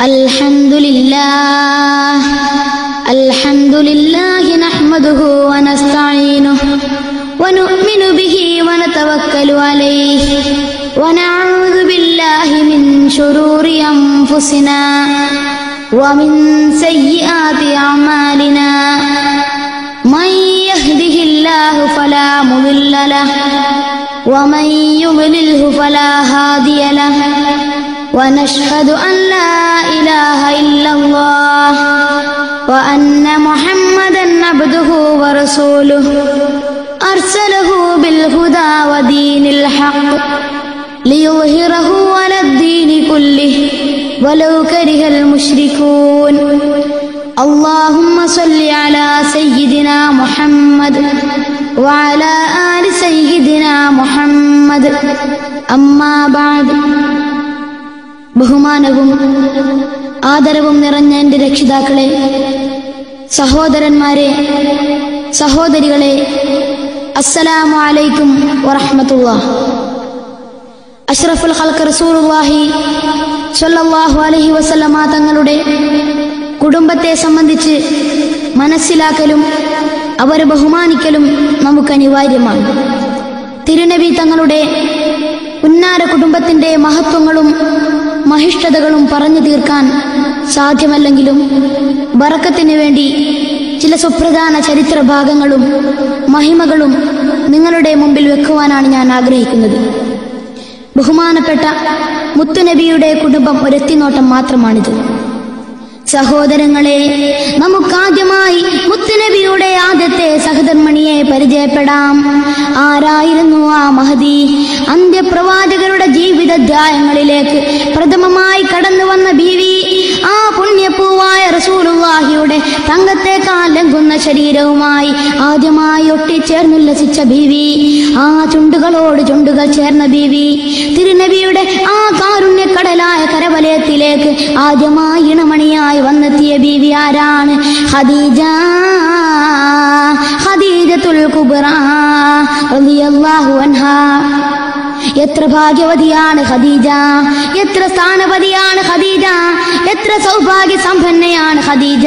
Alhamdulillah nahmaduhu wa nasta'inuhu wa nu'minu bihi wa natawakkalu alayhi wa na'udhu billahi min shururi anfusina wa min sayyiati a'malina man yahdihillahu fala mudilla lahu wa man yudlilhu fala hadiya lahu wa nashhadu an la ilaha illallah wa anna muhammadan abduhu wa rasuluhu arsalahu bil huda wa dinil haqq liyuzhirahu ala ad-dini kullihi walau karihal mushrikun. Allahumma salli ala sayyidina Muhammad wa ala ali sayyidina Muhammad. Amma ba'd. ബഹുമാനവും ആദരവും നിറഞ്ഞ എൻ്റെ രക്ഷിതാക്കളെ, സഹോദരന്മാരെ, സഹോദരികളെ, അസ്സലാമു അലൈക്കും വറഹ്മത്തുള്ളാഹി. അഷ്റഫുൽ ഖൽഖ് റസൂലുള്ളാഹി സ്വല്ലല്ലാഹു അലൈഹി വസല്ലമ തങ്ങളുടെ കുടുംബത്തെ സംബന്ധിച്ച് മനസ്സിലാക്കലും അവരെ ബഹുമാനിക്കലും നമുക്ക് അനിവാര്യമാണ്. തിരുനബി തങ്ങളുടെ ഉന്നാര കുടുംബത്തിന്റെ മഹത്വങ്ങളും മഹിഷ്ഠതകളും പറഞ്ഞു തീർക്കാൻ സാധ്യമല്ലെങ്കിലും ബറക്കത്തിന് വേണ്ടി ചില സുപ്രധാന ചരിത്ര ഭാഗങ്ങളും മഹിമകളും നിങ്ങളുടെ മുമ്പിൽ വെക്കുവാനാണ് ഞാൻ ആഗ്രഹിക്കുന്നത്. ബഹുമാനപ്പെട്ട മുത്തുനബിയുടെ കുടുംബം ഒരെത്തിനോട്ടം മാത്രമാണിത്. സഹോദരങ്ങളെ, നമുക്കാദ്യമായി മുത്തുനബിയുടെ ആദ്യത്തെ സഹധർമ്മിണിയെ പരിചയപ്പെടാം. ആരായിരുന്നു ആ മഹദി? അന്ത്യപ്രവാചകരുടെ ജീവിതാധ്യായങ്ങളിലേക്ക് പ്രഥമമായി കടന്നു വന്ന ബീവി, ആ പുണ്യപൂവായ റസൂലുള്ളാഹിയുടെ തങ്കത്തേക്കാൾ ലംഘുന്ന ശരീരവുമായി ആദ്യമായി ഒട്ടിച്ചേർന്നുല്ലസിച്ച ബീവി, ആ ചുണ്ടുകളോട് ചുണ്ടുകൾ ചേർന്ന ബീവി, തിരുനബിയുടെ ആ കാരുണ്യക്കടലായ കരവലയത്തിലേക്ക് ആദ്യമായി ഇണമണിയായി വന്നെത്തിയ ബീവി ആരാണ്? ഖദീജത്തുൽ കുബ്ര റളിയല്ലാഹു അൻഹാ. എത്ര ഭാഗ്യവതിയാണ് ഖദീജ, എത്ര സ്ഥാനപതിയാണ് ഖദീജ, എത്ര സൗഭാഗ്യ സമ്പന്നയാണ് ഖദീജ.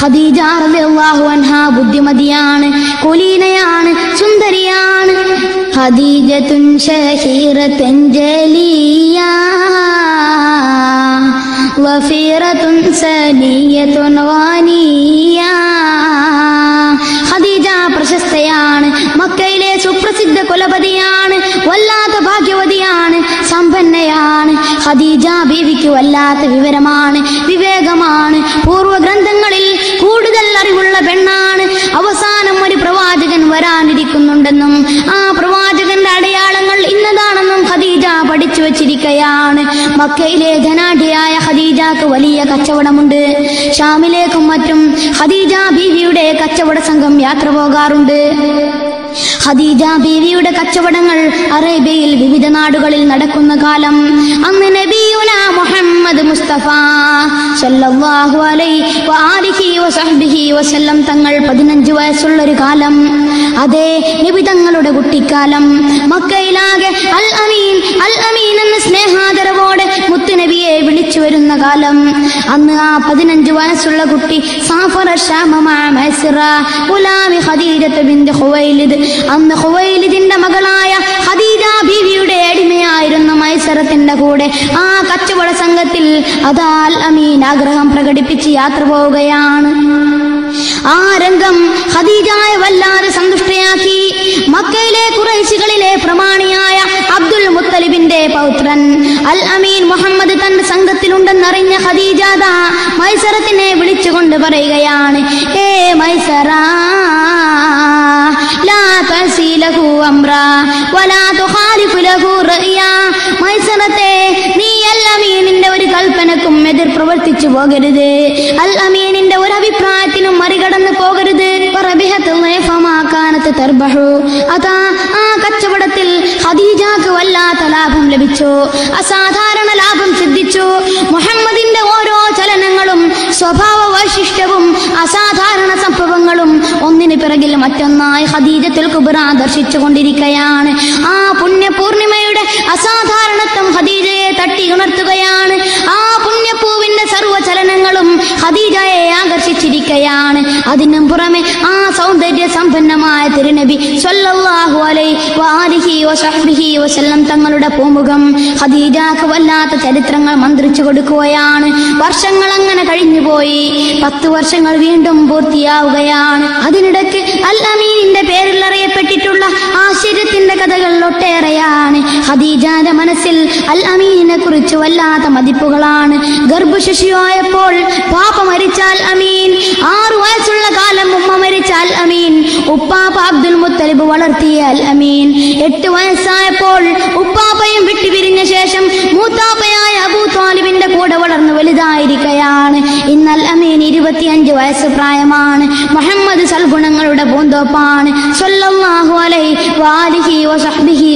ഖദീജ റളിയല്ലാഹു അൻഹാ ബുദ്ധിമതിയാണ്, കുലീനയാണ്, സുന്ദരിയാണ്. ഖദീജത്തുൻ ശഹീറത്തുൻ ജലിയ വഫീറത്തുൻ സനിയത്തുൻ ഗാനിയ. ഖദീജ പ്രശസ്തയാണ്, മക്കയിലെ സുപ്രസിദ്ധ കുലപതിയാണ്, വല്ലാത്ത ഭാഗ്യവതിയാണ്, സമ്പന്നയാണ്. ഖദീജ ബീവിക്ക് വല്ലാത്ത വിവരമാണ്, വിവേകമാണ്, പൂർവ്വഗ്രന്ഥങ്ങളിൽ കൂടുതൽ അറിവുള്ള പെണ്ണാണ്. അവസാനം ഒരു പ്രവാചകൻ വരാനിരിക്കുന്നുണ്ടെന്നും ആ പ്രവാചകന്റെ അടയാളങ്ങൾ ഇന്നതാണെന്നും ഖദീജ പഠിച്ചു വച്ചിരിക്കുകയാണ്. മക്കയിലെ ധനാഢ്യയായ ഖദീജക്ക് വലിയ കച്ചവടമുണ്ട്. ഷാമിലേക്കും മറ്റും ഖദീജ ബീവിയുടെ കച്ചവട സംഘം യാത്ര പോകാറുണ്ട്. ഖദീജ ബീവിയുടെ കച്ചവടങ്ങൾ അറേബ്യയിൽ വിവിധ നാടുകളിൽ നടക്കുന്ന കാലം, അന്ന് നബിയുനാ മുഹമ്മദ് മുസ്തഫ സല്ലല്ലാഹു അലൈഹി വആലിഹി വസഹ്ബിഹി വസല്ലം തങ്ങൾ 15 വയസ്സുള്ളൊരു കാലം. അതേ നബി തങ്ങളുടെ കുട്ടിക്കാലം. മക്കയിലാകെ അൽ അമീൻ അൽ അമീൻ എന്ന സ്നേഹാദരവോടെ മുത്തുനബിയെ വിളിച്ചു വരുന്ന കാലം. അന്ന് ആ 15 വയസ്സുള്ള കുട്ടി സാഫറ ശാമ മഅ മൈസറ ഗുലാമി ഖദീജത്ത് ബിൻത് ഖുവൈലിദ്. അന്ന് ഖുവൈലിദിന്റെ മകളായ ഖദീജ ബീവിയുടെ അടിമയായിരുന്ന മൈസറത്തിന്റെ കൂടെ ആ കച്ചവട സംഘത്തിൽ അതാ അൽ അമീൻ ആഗ്രഹം പ്രകടിപ്പിച്ച് യാത്ര പോവുകയാണ്. ആ രംഗം ഖദീജയെ വല്ലാതെ സന്തുഷ്ടയാക്കി. മക്കയിലെ ഖുറൈശികളിലെ പ്രമാണിയായ അബ്ദുൽ മുത്തലിബിന്റെ പൗത്രൻ അൽ അമീൻ മുഹമ്മദ് തന്റെ സംഘത്തിലുണ്ടെന്നറിഞ്ഞ ഖദീജ മൈസറത്തിനെ വിളിച്ചുകൊണ്ട് പറയുകയാണ്, ഏ മൈസറ, ലാ തഅസി ലഹു അംറാ വലാ തുഖാലിഫു ലഹു റഅയ. മൈസറത്തെ, നീ അൽ അമീനിന്റെ ഒരു കൽപ്പനക്കും എതിർ പ്രവർത്തിച്ചു പോകരുത്, അൽ അമീനിന്റെ ഒരു അഭിപ്രായത്തിനും മറികടന്ന് പോകരുത്. അതാ ആ കച്ചവടത്തിൽ ഖദീജക്ക് വല്ലാത്ത ലാഭം ലഭിച്ചു, അസാധാരണ ലാഭം സിദ്ധിച്ചു. മുഹമ്മദിന്റെ ഓരോ ചലനങ്ങളും സ്വഭാവ വൈശിഷ്ട്യവും അസാധാരണ സംഭവങ്ങളും ഒന്നിനു പിറകിൽ മറ്റൊന്നായി ഖദീജത്തുൽ കുബ്ര ദർശിച്ചുകൊണ്ടിരിക്കുകയാണ്. ആ പുണ്യപൂർണിമയുടെ അസാധാരണത്വം ഖദീജയെ തട്ടി ഉണർത്തുകയാണ്. ആ പുണ്യപൂവിന്റെ ഖദീജയെ ആകർഷിച്ചിരിക്കുകയാണ്. അതിനും പുറമെ ആ സൗന്ദര്യ സമ്പന്നമായ തിരുനബി സ്വല്ലല്ലാഹു അലൈഹി വസല്ലം തങ്ങളുടെ പൂമുഖം ഖദീജക്ക് വല്ലാത്ത ചരിത്രങ്ങൾ മന്ത്രിച്ചു കൊടുക്കുകയാണ്. വർഷങ്ങൾ അങ്ങനെ കഴിഞ്ഞുപോയി. 10 വർഷങ്ങൾ വീണ്ടും പൂർത്തിയാവുകയാണ്. അതിനിടയ്ക്ക് അൽ അമീനിന്റെ പേരിൽ അറിയപ്പെട്ടിട്ടുള്ള ആശ്ചര്യത്തിന്റെ കഥകൾ ഒട്ടേറെയാണ്. ഖദീജയുടെ മനസ്സിൽ അൽ അമീനിനെ കുറിച്ച് വല്ലാത്ത മതിപ്പുകളാണ്. ഗർഭശിശുവായപ്പോൾ പാപ്പ മരിച്ച അൽ അമീൻ, 6 വയസ്സുള്ള കാലം ഉമ്മ മരിച്ച അൽ അമീൻ, ഉപ്പാപ്പ അബ്ദുൽ മുത്തലിബ് വളർത്തിയ അൽ അമീൻ 8 വയസ്സായപ്പോൾ ഉപ്പാപ്പയും വിട്ടുപിരിഞ്ഞ ശേഷം മൂത്താപ്പയായ അബൂ ത്വാലിബിന്റെ കൂടെ വളർന്നു വലുതായിരിക്കുകയാണ്. ഇന്ന് അൽ അമീൻ 25 വയസ്സ് പ്രായമാണ്. മുഹമ്മദ് സൽഗുണങ്ങളുടെ പൂന്തോപ്പാണ് സ്വല്ലല്ലാഹു അലൈഹി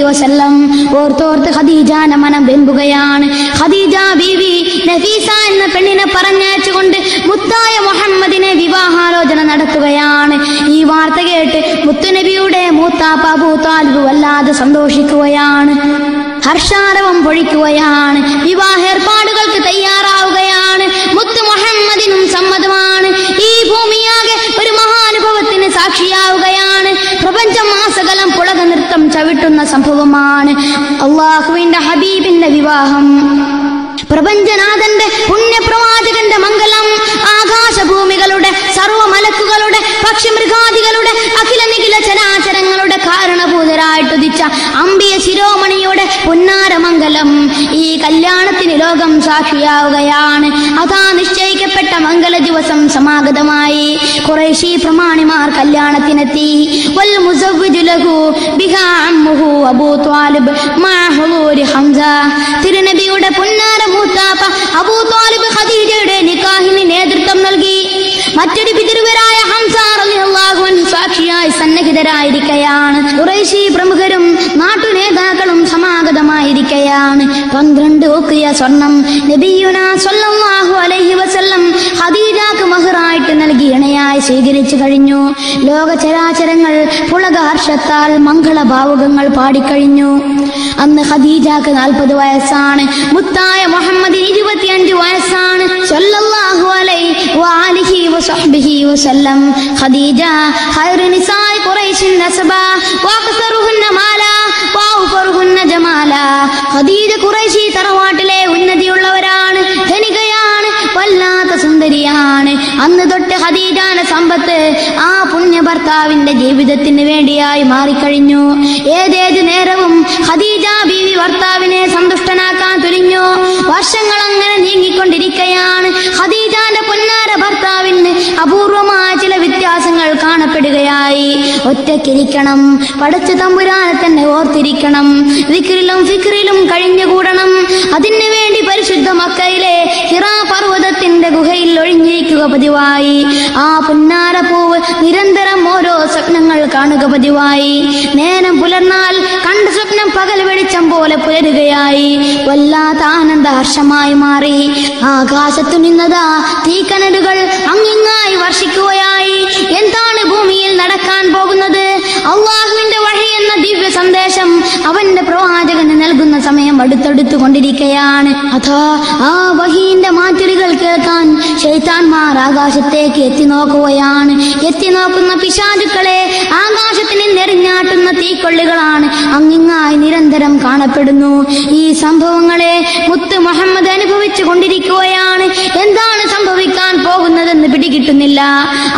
വസല്ലം. ഓർത്തോർത്ത് ഖദീജയുടെ മനം വെമ്പുകയാണ്. ഖദീജ ബീവി നഫീസ എന്ന പെണ്ണിനെ പറഞ്ഞയച്ചുകൊണ്ട് മുത്തായ മുഹമ്മദിനെ വിവാഹാലോചന നടത്തുകയാണ്. ഈ വാർത്ത കേട്ട് മുത്തുനബിയുടെ മൂത്താപ്പ അബൂ ത്വാലിബ് വല്ലാതെ സന്തോഷിക്കുകയാണ്, ഹർഷാരവം പൊഴിക്കുകയാണ്. വിവാഹ ഏർപ്പാടുകൾക്ക് തയ്യാറാവുകയാണ്. മുത്ത് മുഹമ്മദിനും സമ്മതമാണ്. ഈ ഭൂമിയാകെ ഒരു മഹാനുഭവത്തിന് സാക്ഷിയാവുകയാണ്. പ്രപഞ്ചം മാസകലം പുളക നൃത്തം ചവിട്ടുന്ന സംഭവമാണ് അള്ളാഹുവിന്റെ ഹബീബിന്റെ വിവാഹം. പ്രപഞ്ചനാഥന്റെ പുണ്യപ്രവാചകന്റെ മംഗലം ആകാശഭൂമികളുടെ സർവമലക്കുകളുടെ പക്ഷിമൃഗാദികളുടെ അഖില നിഖില ചരാചരങ്ങളുടെ കാരണഭൂതരായിട്ടുദിച്ച അമ്പിയ ശിരോമണിയുടെ പുന്നാരമംഗലം. ഈ കല്യാണത്തിന് ലോകം സാക്ഷിയാവുകയാണ്. അതാ നിശ്ചയിക്കപ്പെട്ട മംഗല ദിവസം സമാഗതമായി. ഖുറൈശി പ്രമാണിമാർ കല്യാണത്തിനെത്തി. വൽ മുസവ്വിജു ലഹു ബിഹാ അമ്മുഹു അബൂ ത്വാലിബ് മഅ ഹുദൂരി ഹംസ. തിരുനബിയുടെ പുന്നാര മൂത്താപ്പ അബൂ ത്വാലിബ് ഖദീജയുടെ നിക്കാഹിന് നേതൃത്വം നൽകി. മറ്റൊരു പിതൃവരായ ഹംസ റളിയല്ലാഹു അൻഹു സാക്ഷിയായി സന്നിഹിതരായിരിക്കുകയാണ്. ഖുറൈശി പ്രമുഖരും നാട്ടുനേതാക്കളും സമാഗതമായിരിക്കുകയാണ്. 12 ഉഖിയ സ്വർണം നബിയുനാ സ്വല്ലല്ലാഹു അലൈഹി വസല്ലം ഖദീജക്ക് മഹറായിട്ട് നൽകി ഇണയായി സ്വീകരിച്ചു കഴിഞ്ഞു. ലോക ചരാചരങ്ങൾ പുളകഹർഷത്താൽ മംഗളഭാവുകങ്ങൾ പാടിക്കഴിഞ്ഞു. അന്ന് ഖദീജക്ക് 40 വയസ്സാണ്. മുത്തായ മുഹമ്മദിന് 25 വയസ്സാണ് സ്വല്ലല്ലാഹു അലൈഹി വസല്ലം. ഖദീജ ഖൈറു നിസാഇ ഖുറൈശിൻ നസബ വഅക്സറുഹുന്ന മാല വഅഫറുഹുന്ന ജമാല. ഖദീജ ഖുറൈശി തറവാട്ടിലെ ഉന്നതിയുള്ളവരാണ്, ധനികയാണ്, വല്ലാത്ത സുന്ദരിയാണ്. അന്ന് തൊട്ട് ഖദീജയുടെ സമ്പത്ത് ആ പുണ്യ ഭർത്താവിന്റെ ജീവിതത്തിന് വേണ്ടിയായി മാറിക്കഴിഞ്ഞു. ഏതേത് നേരവും ഖദീജ ബീവി ഭർത്താവിനെ സന്തുഷ്ടനാക്കാൻ തുനിഞ്ഞു. വർഷങ്ങൾ അങ്ങനെ നീങ്ങിക്കൊണ്ടിരിക്കുകയാണ്. ഖദീജയുടെ പൊന്നാര ഭർത്താവിന് അപൂർവമായ ചില വ്യത്യാസങ്ങൾ കാണപ്പെടുകയായി. ഒറ്റയ്ക്കിരിക്കണം, പടച്ച തമ്പുരാനെ തന്നെ ഓർത്തിരിക്കണം, ദിക്റിലും ഫിക്റിലും കഴിഞ്ഞുകൂടണം. അതിനു വേണ്ടി പരിശുദ്ധ മക്കയിലെ ഹിറാ പർവ്വതത്തിന്റെ ഗുഹയിൽ ഒഴിഞ്ഞിരിക്കുക പതിവായി. ആ പുന്നാര പൂവ് നിരന്തരം ഓരോ സ്വപ്നങ്ങൾ കാണുക പതിവായി. നേരം പുലർന്നാൽ കണ്ട സ്വപ്നം പകൽ വെളിച്ചം പോലെ പുലരുകയായി. വല്ലാത്ത ആനന്ദഹർഷമായി മാറി. ആകാശത്തു നിന്നതാ തീക്കനലുകൾ അങ്ങിങ്ങായി വർഷിക്കുകയായി. എന്താണ് ഭൂമിയിൽ നടക്കാൻ പോകുന്നത്? അള്ളാഹുവിന്റെ വഹി എന്ന ദിവ്യ സന്ദേശം അവന്റെ പ്രവാചകന് നൽകുന്ന സമയം അടുത്തടുത്തു കൊണ്ടിരിക്കുകയാണ്. അതാ ആ വഹീന്റെ മാറ്റുലികൾ കേൾക്കാൻ ശൈത്താൻമാർ ആകാശത്തേക്ക് എത്തി നോക്കുകയാണ്. എത്തി നോക്കുന്ന പിശാചുക്കളെ ആകാശത്തിന് നെറിഞ്ഞാട്ടുന്ന തീക്കൊള്ളികളാണ് അങ്ങിങ്ങായി നിരന്തരം കാണപ്പെടുന്നു. ഈ സംഭവങ്ങളെ മുത്ത് മുഹമ്മദ് അനുഭവിച്ചു കൊണ്ടിരിക്കുകയാണ്. എന്താണ് സംഭവിക്കാൻ പോകുന്നതെന്ന് പിടികിട്ടുന്നില്ല.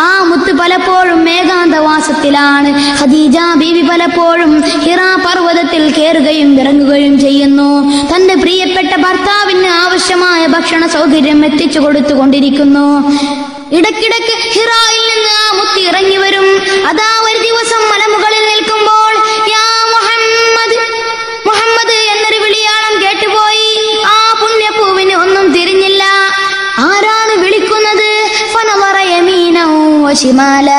ആ മുത്ത് പലപ്പോഴും ഏകാന്തവാസത്തിലാണ്. ഖദീജ ബീവി പലപ്പോഴും ഹിറാ പർവ്വതത്തിൽ കയറുകയും ഇറങ്ങുകയും ചെയ്യുന്നു. തന്റെ പ്രിയപ്പെട്ട ഭർത്താവിന് ആവശ്യമായ ഭക്ഷണ സൗകര്യം എത്തിച്ചു കൊടുത്തുകൊണ്ടിരിക്കുന്നു. ഇടയ്ക്കിടയ്ക്ക് ഹിറായിൽ നിന്ന് ആ മുത്ത് ഇറങ്ങി വരും. അതാ ഒരു ദിവസം മലമുകളിൽ നിൽക്കുമ്പോൾ യാ മുഹമ്മദ് മുഹമ്മദ് എന്നൊരു വിളിയാളം കേട്ടുപോയി. ആ പുണ്യപൂവിന് ഒന്നും തിരിഞ്ഞില്ല. ആരാണ് വിളിക്കുന്നത്? ഫനവറ യമീനൗ വശിമാല.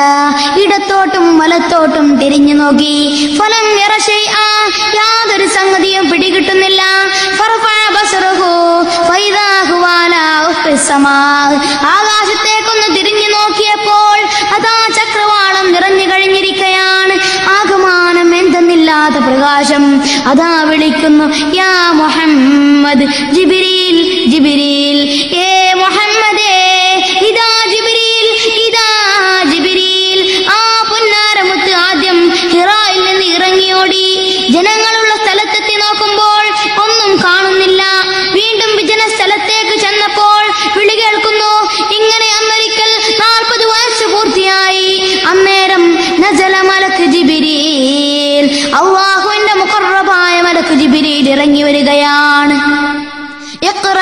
ഇടത്തോട്ടും വലത്തോട്ടും തിരിഞ്ഞു നോക്കി. ഫലം യാതൊരു സംഗതിയും പിടികിട്ടുന്നില്ല. ആകാശത്തേക്കൊന്ന് തിരിഞ്ഞു നോക്കിയപ്പോൾ അതാ ചക്രവാളം നിറഞ്ഞു കഴിഞ്ഞിരിക്കുകയാണ്. ആകമാനം എന്തെന്നില്ലാത്ത പ്രകാശം. അതാ വിളിക്കുന്നു യാ മുഹമ്മദ്. ജിബ്രീൽ ജിബ്രീൽ, ഏ മുഹമ്മദേ, ഇതാ വരികയാണ്. ഇഖ്റ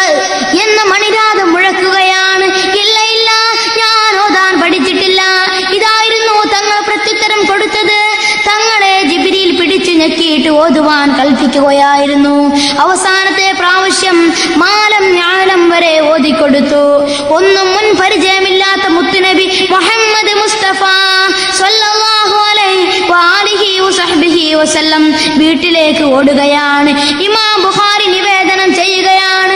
എന്ന മണിനാദം മുഴക്കുകയാണ്. ഇല്ല ഇല്ല, ഞാൻ ഓതാൻ പഠിച്ചിട്ടില്ല. ഇതായിരുന്നു തങ്ങൾ പ്രത്യുത്തരം കൊടുത്തത്. തങ്ങളെ ജിബ്രീൽ പിടിച്ചു ഞെക്കിയിട്ട് ഓതുവാൻ കൽപ്പിക്കുകയായിരുന്നു. അവസാനത്തെ പ്രാവശ്യം മാലം ഞാലം വരെ ഓതിക്കൊടുത്തു. ഒന്നും മുൻ പരിചയമില്ലാത്ത മുത്തുനബി മുഹമ്മദ് മുസ്തഫ സ്വല്ലല്ലാഹു അലൈഹി വആലിഹി വസഹ്ബിഹി വസല്ലം വീട്ടിലേക്ക് ഓടുകയാണ്. ഇമാം ബുഖാരി നിവേദനം ചെയ്യുകയാണ്,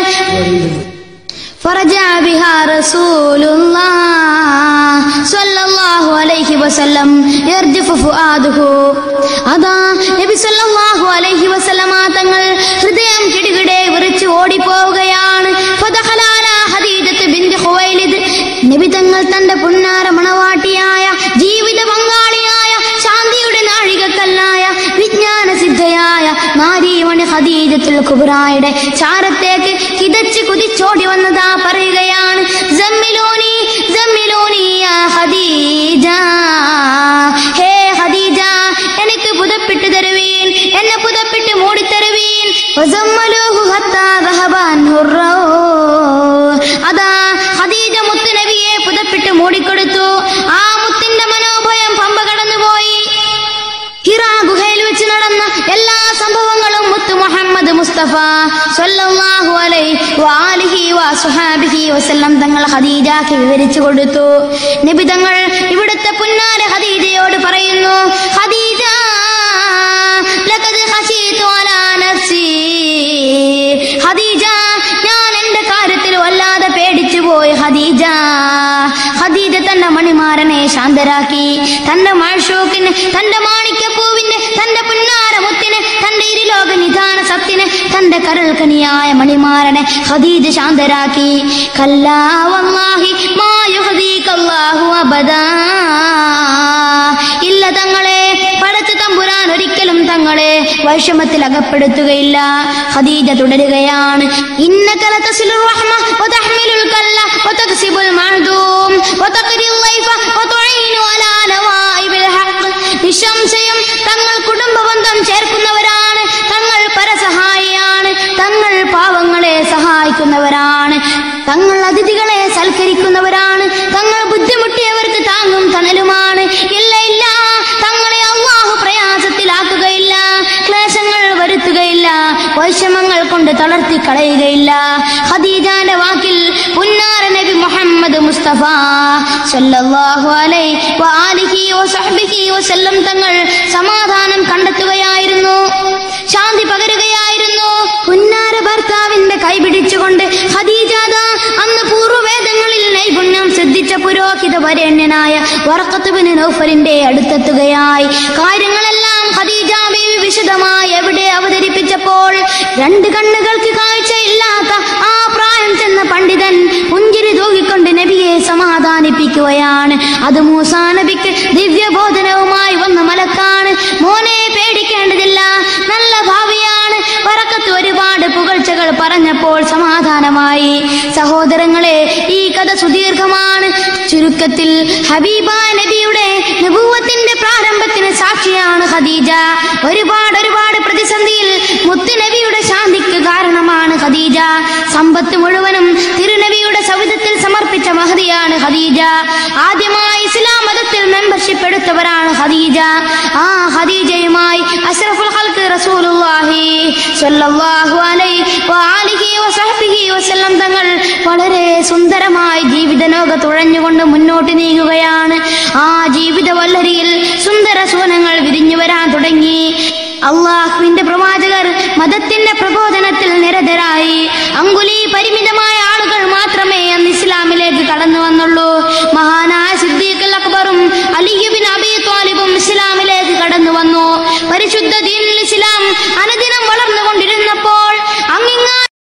ഫറജഅ ബിഹാ റസൂലുള്ളാഹ് സ്വല്ലല്ലാഹു അലൈഹി വസല്ലം യർജഫു ഫുആദുഹു. അതാ നബി സ്വല്ലല്ലാഹു അലൈഹി വസല്ലമ തങ്ങൾ ഹൃദയം കിടുകിടെ വിറച്ച് ഓടിപ്പോവുകയാണ്. ഫദഖല അലാ ഖദീജത്ത് ബിൻത് ഖുവൈലിദ്. നബി തങ്ങൾ തന്റെ പുന്നാര മണവാട്ടിയായ ജീവിത പങ്കാളിയായ ശാന്തിയുടെ നാഴികക്കല്ലായ വിജ്ഞാന സിദ്ധയായ നാരീമണി ഖദീജത്തുൽ കുബ്രായുടെ ചാരത്തേക്ക് കിതച്ച് കുതിച്ചോടി വന്നതാ പറയുകയാണ്, സമ്മിലൂനി സമ്മിലൂനി യാ ഖദീജ, ഹേ ഖദീജ, എനിക്ക് പുതപ്പിട്ട് തരുവീൻ, എന്നെ പുതപ്പിട്ട് മൂടിത്തരുവീൻ. വസമ്മലൂഹു ഹത്താ ദഹബ അൻഹു റൗഹ്. അതാ ഖദീജ മുത്ത് നബിയെ പുതപ്പിട്ട് മൂടിക്കൊടുത്തു. ആ മുത്തിന്റെ മനോഭയം പമ്പ കടന്നുപോയി. ഹിറാ ഗുഹയിൽ വെച്ച് നടന്ന എല്ലാ സംഭവങ്ങളും മുത്ത് മുഹമ്മദ് മുസ്തഫ സ്വല്ലല്ലാഹു അലൈഹി വആലിഹി വസഹബിഹി വസല്ലം തങ്ങൾ ഖദീജയ്ക്ക് വിവരിച്ചു കൊടുത്തു. നബി തങ്ങൾ ഇവിടുത്തെ പുന്നാര ഖദീജയോട് പറയുന്നു, ഖദീജ ലഖദ് ഖശീതു അലാ നഫ്സി. ഖദീജ, ഞാൻ എന്റെ കാര്യത്തിൽ വല്ലാതെ പേടിച്ചു പോയി ഖദീജ. ഖദീജ തന്റെ മണിമാരനെ ശാന്തരാക്കി. തന്റെ മഅ്ശൂഖിന്, തന്റെ മാണിക്യപ്പൂവിന്, തന്റെ പുന്നാര മുത്തിന്, തന്റെ ഇരുലോക നിദാന സത്തിന്, തന്റെ കരൾക്കനിയായ മണിമാരനെ ഖദീജ ശാന്തരാക്കി. കല്ലാ വല്ലാഹി മാ യുഹ്ദീകല്ലാഹു അബദാ. ഇല്ല തങ്ങളെ, പടച്ച തമ്പുരാൻ ഒരിക്കലും തങ്ങളെ വൈഷമത്തിൽ അകപ്പെടുത്തുകയില്ല. ഖദീജ തുടരുകയാണ്, ഇന്നക ലതസിലുർ റഹ്മ വതഹ്മിലുൽ കല്ല വതക്സിബുൽ മഅദൂം വതഖ്രിൽ ലൈഫ വതുഈനു അലാ നവായിബിൽ ഹഖ്. നിശംശയം തങ്ങൾ കുടുംബബന്ധം ചേർക്കുന്നവരാണ്, തങ്ങൾ പരസഹായിയാണ്, തങ്ങൾ പാവങ്ങളെ സഹായിക്കുന്നവരാണ്, തങ്ങൾ അതിഥികളെ സൽക്കരിക്കുന്നവരാണ്, തങ്ങൾ ബുദ്ധിമുട്ടിയവർക്ക് താങ്ങും തണലുമാണ്. ഇല്ല ഇല്ല, തങ്ങളെ അല്ലാഹു പ്രയാസത്തിലാക്കുകയില്ല, ക്ലേശങ്ങൾ വരുത്തുകയില്ല, വൈഷമങ്ങൾ കൊണ്ട് തളർത്തി കളയുകയില്ല. ഖദീജയുടെ വാക്കിൽ പുന്നാര നബി മുഹമ്മദ് മുസ്തഫ സ്വല്ലല്ലാഹു അലൈഹി വആലിഹി വസഹ്ബിഹി വസല്ലം തങ്ങൾ സമാധാനം കണ്ടെത്തുകയായിരുന്നു, ശാന്തി പകരുകയായിരുന്നു. പുന്നാര ഭർത്താവിന്റെ കൈപിടിച്ചുകൊണ്ട് ഖദീജ അന്ന് പൂർവ്വവേദങ്ങളിൽ നൈപുണ്യം സിദ്ധിച്ച പുരോഹിത വരേണ്യനായ വറഖത്ത് ബിൻ നൗഫലിന്റെ അടുത്തെത്തുകയായി. കാര്യങ്ങളെല്ലാം ഖദീജ ബീവി വിശദമായി എവിടെ അവതരിപ്പിച്ചപ്പോൾ രണ്ട് കണ്ണുകൾക്ക് കാഴ്ചയില്ലാത്ത ആ പ്രായം ചെന്ന പണ്ഡിതൻ പുഞ്ചിരി തൂകിക്കൊണ്ട് നബിയെ സമാധാനിപ്പിക്കുകയാണ്. അത് മൂസാ നബിക്ക് ദിവ്യബോധനവുമായി വന്ന മലക്കാണ്. മോനെ, പേടിക്കേണ്ടതില്ല, നല്ല ഭാവിയാണ്. വറഖത്ത് ഒരുപാട് പുകഴ്ചകൾ പറഞ്ഞപ്പോൾ സമാധാനമായി. സഹോദരങ്ങളെ, ഈ കഥ സുദീർഘമാണ്. ചുരുക്കത്തിൽ ഹബീബായ നബിയുടെ നബുവത്തിന്റെ പ്രാരംഭത്തിന് സാക്ഷിയാണ് ഖദീജ. ഒരുപാട് പ്രതിസന്ധിയിൽ മുത്തുനബിയുടെ ശാന്തിക്ക് കാരണമാണ് ഖദീജ. സമ്പത്ത് മുഴുവനും തിരുനബിയുടെ സവിധത്തിൽ സമർപ്പിച്ച മഹദിയാണ് ഖദീജ. ആദ്യമായി ഇസ്ലാം മതത്തിൽ മെമ്പർഷിപ്പ് എടുത്തവരാണ് ഖദീജ. ആ ഖദീജയുമായി അഷ്റഫുൽ ഖൽഖ് റസൂലുള്ളാഹി സ്വല്ലല്ലാഹു അലൈഹി വആലിഹി വസഹ്ബിഹി വസല്ലം തങ്ങൾ വളരെ സുന്ദരമായി ജീവിത ലോക തുഴഞ്ഞുകൊണ്ട് മുന്നോട്ട് നീങ്ങുകയാണ്. ആ ജീവിത വല്ലരിയിൽ സുന്ദര സുവനങ്ങൾ വിരിഞ്ഞു വരാൻ തുടങ്ങി. അള്ളാഹുവിന്റെ പ്രവാചകർ മതത്തിന്റെ പ്രബോധനത്തിൽ